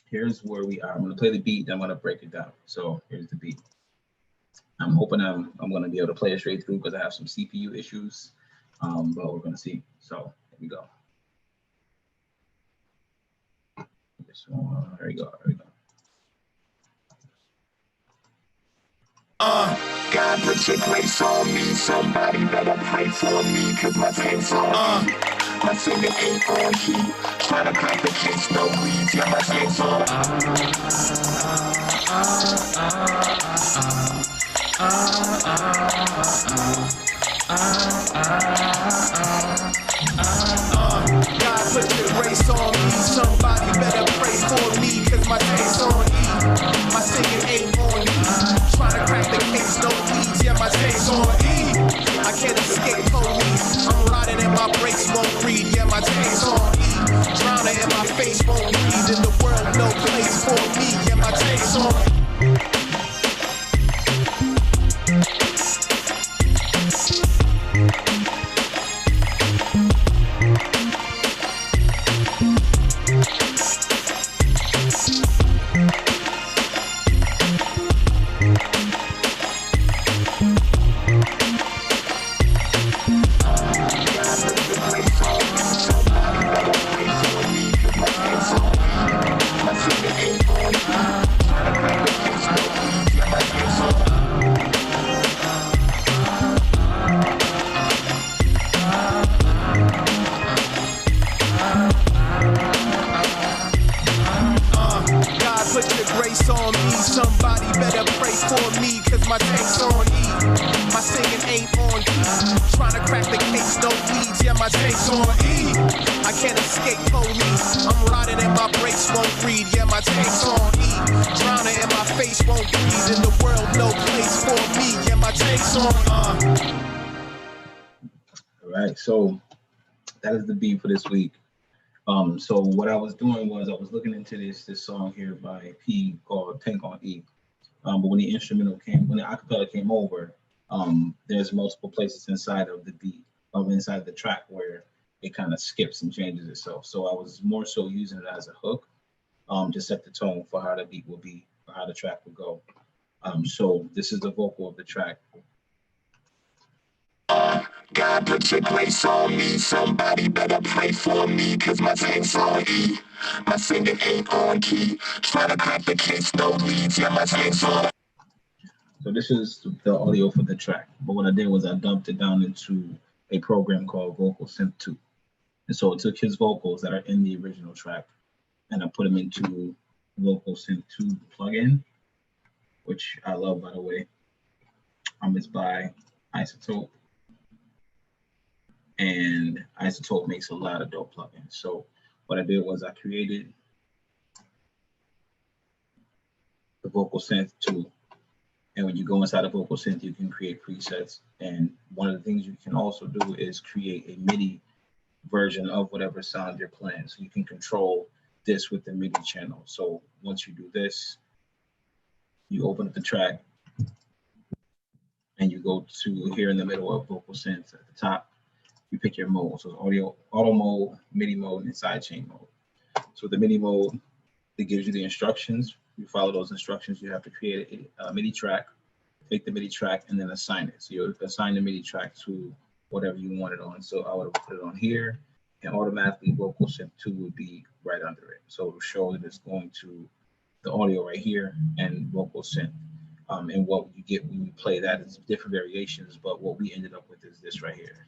here's where we are. I'm going to play the beat, then I'm going to break it down. So here's the beat. I'm hoping I'm going to be able to play it straight through because I have some CPU issues, but we're going to see. So here we go. This one, there we go. There we go. God put your grace on me. Somebody better pray for me, cause my tank's on. My singing ain't on key. Try to crack the case, no leads. Yeah, my tank's on. God put your grace on me. Somebody better pray for me, cause my tank's on E. My singing ain't on E. Try to crack the case, no leads. Yeah, my tank's on E. I can't escape police. I'm riding and my brakes won't read. Yeah, my tank's on E. Drowning and my face won't breathe. In the world, no place for me. Yeah, my tank's on E. So that is the beat for this week. So what I was doing was I was looking into this song here by P called Tank on E. But when the instrumental came, when the acapella came over, there's multiple places inside of the beat, inside the track where it kind of skips and changes itself. So I was more so using it as a hook to set the tone for how the beat will be, or how the track will go. So this is the vocal of the track. God put your grace on me. Somebody better pray for me, cause my tank's on E. My singing ain't on key. Try to crack the case, no leads. Yeah, my tank's on. So this is the audio for the track. But what I did was I dumped it down into a program called Vocal Synth 2. And so it took his vocals that are in the original track and I put them into Vocal Synth 2 plugin, which I love, by the way. It's by Isotope. And Isotope makes a lot of dope plugins. So what I did was I created the Vocal Synth 2. And when you go inside of Vocal Synth, you can create presets. And one of the things you can also do is create a MIDI version of whatever sound you're playing. So you can control this with the MIDI channel. So once you do this, you open up the track and you go to here in the middle of Vocal Synth at the top. You pick your mode. So it's auto mode, MIDI mode, and sidechain mode. So the MIDI mode, it gives you the instructions. You follow those instructions. You have to create a MIDI track, take the MIDI track, and then assign it. So you assign the MIDI track to whatever you want it on. So I would have put it on here, and automatically Vocal Synth 2 would be right under it. So it'll show that it's going to the audio right here and Vocal Synth. And what you get when you play that is different variations, but what we ended up with is this right here.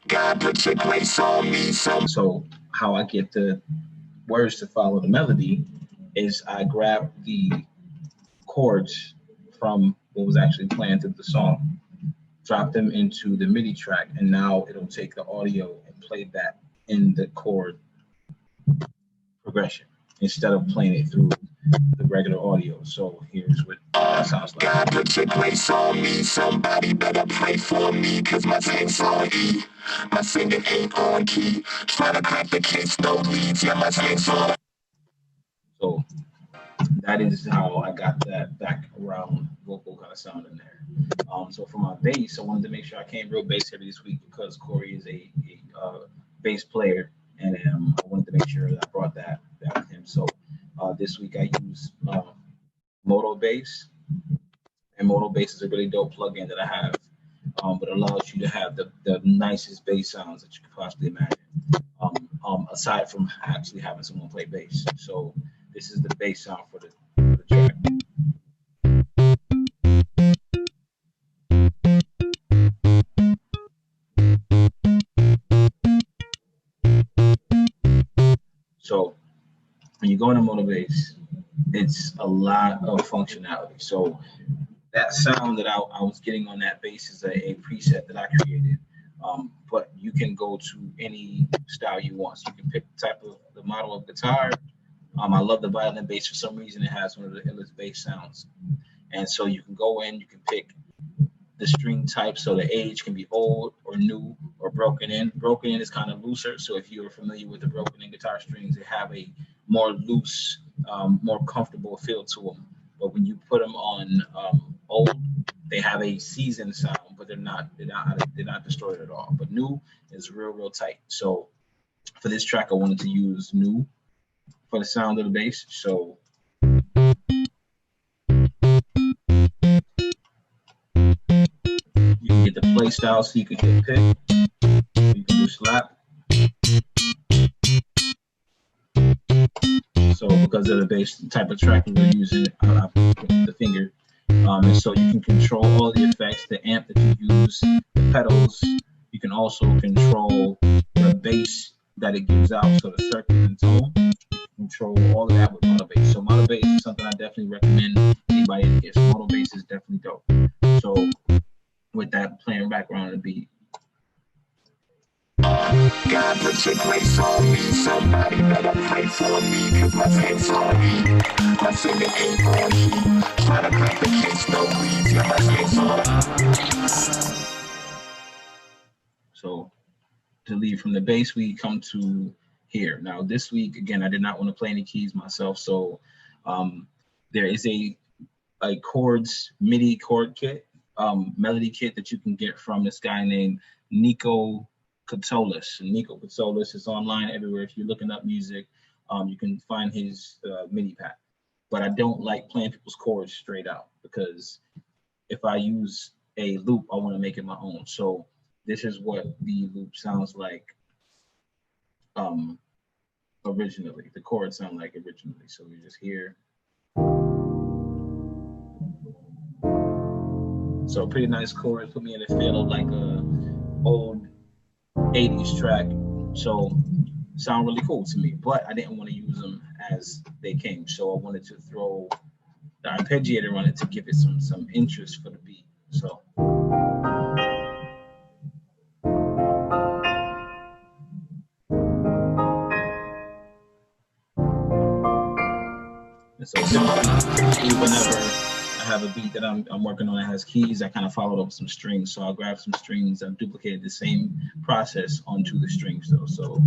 God put your grace on me. So how I get the words to follow the melody is I grab the chords from what was actually playing through the song, drop them into the MIDI track, and now it'll take the audio and play that in the chord progression instead of playing it through the regular audio. So here's what that sounds like. God put your grace on me. Somebody better pray for me, cause my tank's on E. My singing ain't on key. Try to crack the case, no leads. Yeah, my tank's on. So that is how I got that background vocal kind of sound in there. So for my bass, I wanted to make sure I came real bass heavy this week because Corey is a bass player, and I wanted to make sure that I brought that with him. So this week I use Moto Bass, and Moto Bass is a really dope plugin that I have, but it allows you to have the nicest bass sounds that you could possibly imagine, aside from actually having someone play bass. So this is the bass sound for the track. So when you go into Moto Bass, it's a lot of functionality. So that sound that I was getting on that bass is a preset that I created, but you can go to any style you want. So you can pick the type of the model of guitar. I love the violin bass. For some reason, it has one of the illest bass sounds. And so you can go in, you can pick the string type. So the age can be old or new or broken in. Broken in is kind of looser. So if you're familiar with the broken in guitar strings, they have a more loose, more comfortable feel to them. But when you put them on old, they have a seasoned sound, but they're not distorted at all. But new is real tight. So for this track, I wanted to use new for the sound of the bass. So you can get the play style, so you can hit pick, you can do slap. So because of the bass type of track we're using, I put the finger. And so you can control all the effects, the amp that you use, the pedals. You can also control the bass that it gives out, so the circuit and tone. You can control all of that with Moto Bass. So Moto Bass is something I definitely recommend anybody that gets. Moto Bass is definitely dope. So with that playing background on the beat. God put your grace on me, somebody better pray for me, cause my faith's on me. My finger ain't on me, try to crack the case, no bleeds, yeah, my faith's on me. So to leave from the bass, we come to here. Now this week, again, I did not want to play any keys myself, so there is a chords, MIDI chord kit, melody kit that you can get from this guy named Nico Katsolis. Nico Katsolis is online everywhere. If you're looking up music, you can find his MIDI pack. But I don't like playing people's chords straight out, because if I use a loop, I want to make it my own. So this is what the loop sounds like originally. The chords sound like originally. So we just hear. So pretty nice chords, put me in a feel of like a old 80s track. So sound really cool to me, but I didn't want to use them as they came. So I wanted to throw the arpeggiator on it to give it some interest for the beat. So and so typically whenever I have a beat that I'm working on that has keys, I kind of followed up with some strings. So I'll grab some strings. I've duplicated the same process onto the strings though. So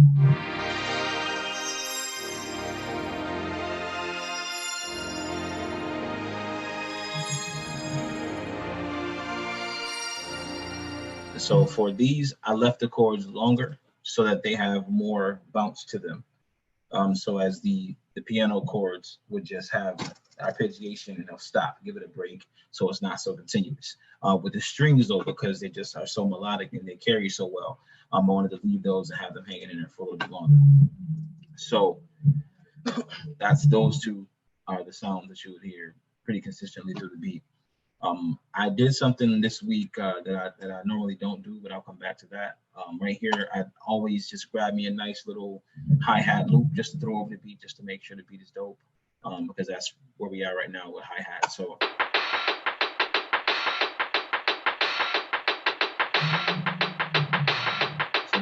so for these, I left the chords longer so that they have more bounce to them. So as the piano chords would just have arpeggiation and they'll stop, give it a break, so it's not so continuous. With the strings though, because they just are so melodic and they carry so well, I wanted to leave those and have them hanging in there for a little bit longer. So those two are the sounds that you would hear pretty consistently through the beat. I did something this week that I normally don't do, but I'll come back to that. Right here, I always just grab me a nice little hi-hat loop just to throw over the beat, just to make sure the beat is dope, because that's where we are right now with hi-hat. So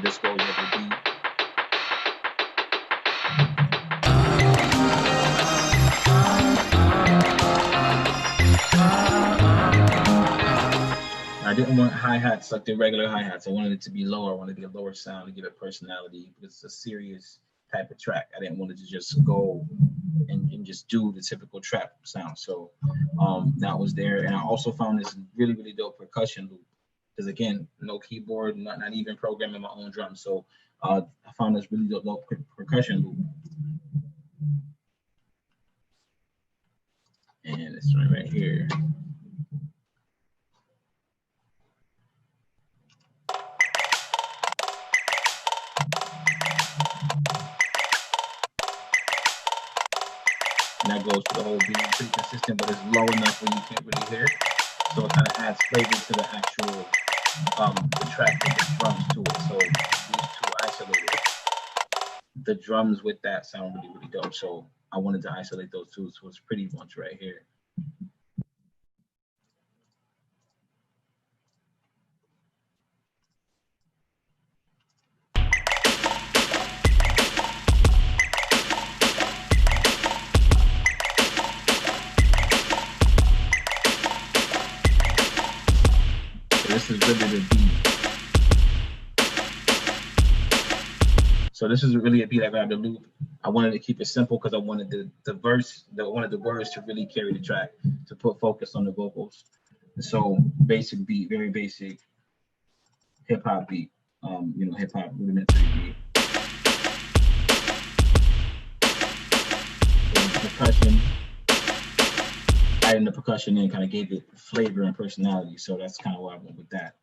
this goes over the beat. I didn't want hi-hats like the regular hi-hats. I wanted it to be lower. I wanted to get a lower sound to give it personality, because it's a serious type of track. I didn't want it to just go and just do the typical trap sound. So that was there. And I also found this really dope percussion loop, because again, no keyboard, not even programming my own drums. So I found this really dope percussion loop. And it's right here. And that goes for the whole beat, pretty consistent, but it's low enough where you can't really hear it. So it kind of adds flavor to the actual the track with the drums to it. So these two isolated. The drums with that sound really, really dope. So I wanted to isolate those two. So it's pretty much right here. This is really the beat. So this is really a beat I grabbed a loop. I wanted to keep it simple because I wanted the verse, wanted the words to really carry the track, to put focus on the vocals. So basic beat, very basic hip hop beat, you know, hip hop rudimentary beat. Percussion. Adding the percussion in kind of gave it flavor and personality. So that's kind of why I went with that.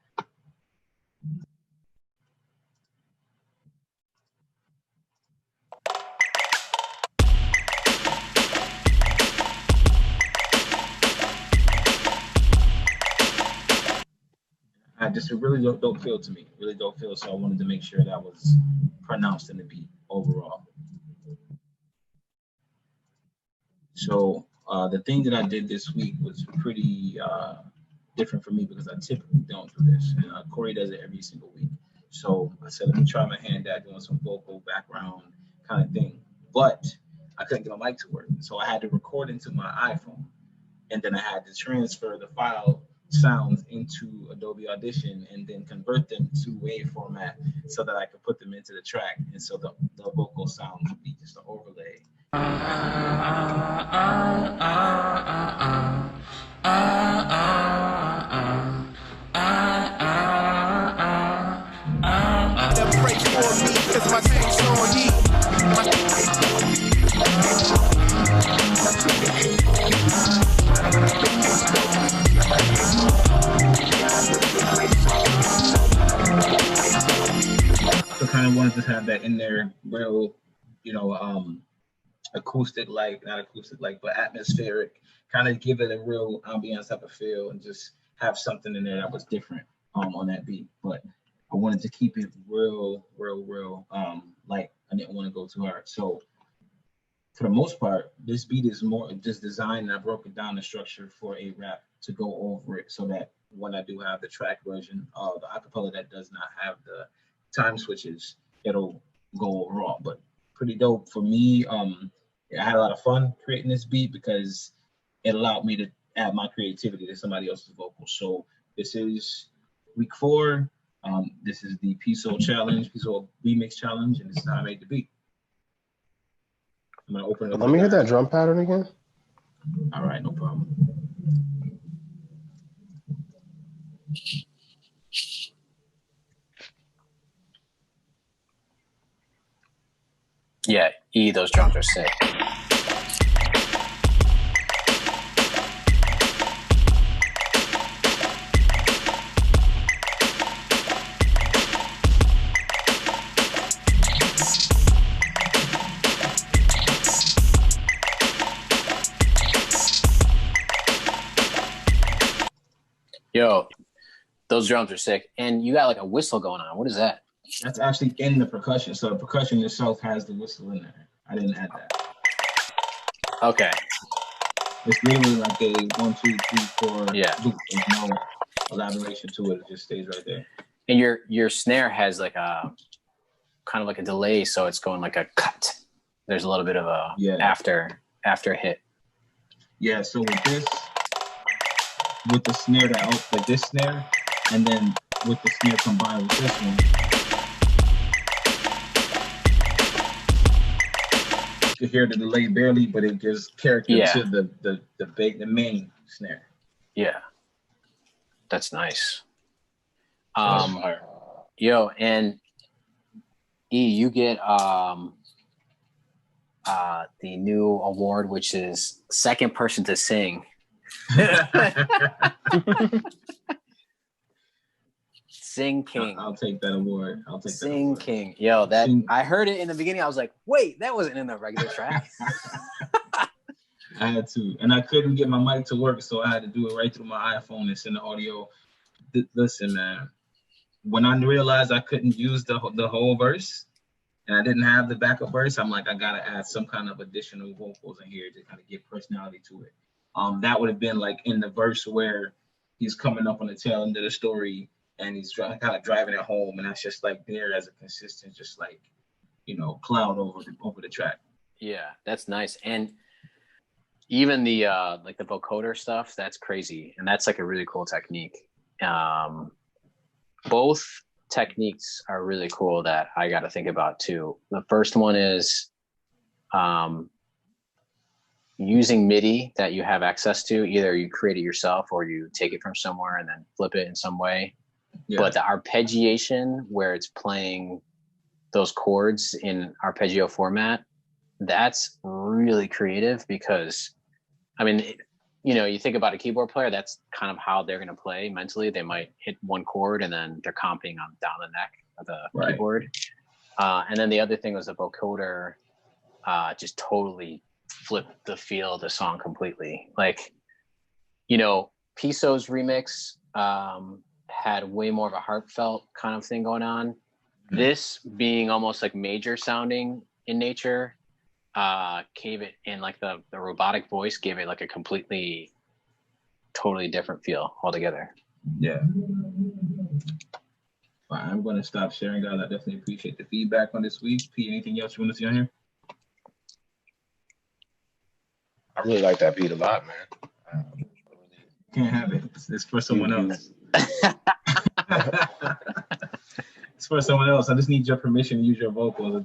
I just, it really don't feel to me, really don't feel. So I wanted to make sure that was pronounced in the beat overall. So the thing that I did this week was pretty different for me because I typically don't do this. And Corey does it every single week. So I said, let me try my hand at doing some vocal background kind of thing. But I couldn't get my mic to work. So I had to record into my iPhone. And then I had to transfer the file sounds into Adobe Audition and then convert them to WAV format so that I could put them into the track. And so the vocal sounds would be just an overlay. Pray for me, cause my tank's on E. So kind of wanted to have that in there, real, you know, acoustic like, not acoustic like, but atmospheric, kind of give it a real ambiance type of feel and just have something in there that was different on that beat. But I wanted to keep it real light. I didn't want to go too hard. So for the most part, this beat is more just designed, and I broke it down the structure for a rap to go over it so that when I do have the track version of the acapella that does not have the time switches, it'll go overall. But pretty dope for me. I had a lot of fun creating this beat because it allowed me to add my creativity to somebody else's vocals. So this is week 4. This is the P.SO challenge, P.SO remix challenge, and this is how I made the beat. I'm gonna open it up. Let me hear that drum pattern again. All right, no problem. Yeah, E, those drums are sick. Yo, those drums are sick. And you got like a whistle going on. What is that? That's actually in the percussion. So the percussion itself has the whistle in there. I didn't add that. Okay. It's literally like a 1, 2, 3, 4 Yeah. loop. There's no elaboration to it. It just stays right there. And your snare has like a kind of like a delay, so it's going like a cut. There's a little bit of a after hit. Yeah, so with this, with the snare that like this snare, and then with the snare combined with this one, you can hear the delay barely, but it gives character to the main snare. Yeah, that's nice. Yo, and E, you get the new award, which is second person to sing. Sing King. I'll take that award. I'll take Sing that award. King. Yo, I heard it in the beginning. I was like, wait, that wasn't in the regular track. I had to, and I couldn't get my mic to work, so I had to do it right through my iPhone and send the audio. Listen, man, when I realized I couldn't use the whole verse and I didn't have the backup verse, I'm like, I gotta add some kind of additional vocals in here to kind of give personality to it. That would have been like in the verse where he's coming up on the tail end of the story and he's kind of driving it home, and that's just like there as a consistent, just like, you know, cloud over the track. Yeah, that's nice. And even the like the vocoder stuff, that's crazy, and that's like a really cool technique. Both techniques are really cool that I got to think about too. The first one is using MIDI that you have access to. Either you create it yourself or you take it from somewhere and then flip it in some way. Yeah. But the arpeggiation, where it's playing those chords in arpeggio format, that's really creative, because I mean, you know, you think about a keyboard player, that's kind of how they're going to play mentally. They might hit one chord and then they're comping on down the neck of the keyboard. And then the other thing was the vocoder just totally flipped the feel of the song completely. Like, you know, P.SO's remix had way more of a heartfelt kind of thing going on. Mm-hmm. This being almost like major sounding in nature, gave it, in like the robotic voice gave it like a completely totally different feel altogether. Yeah. Fine, I'm going to stop sharing, guys. I definitely appreciate the feedback on this week. P, anything else you want to see on here? I really like that beat a lot, man. Can't have it. It's for someone else. It's for someone else. I just need your permission to use your vocals.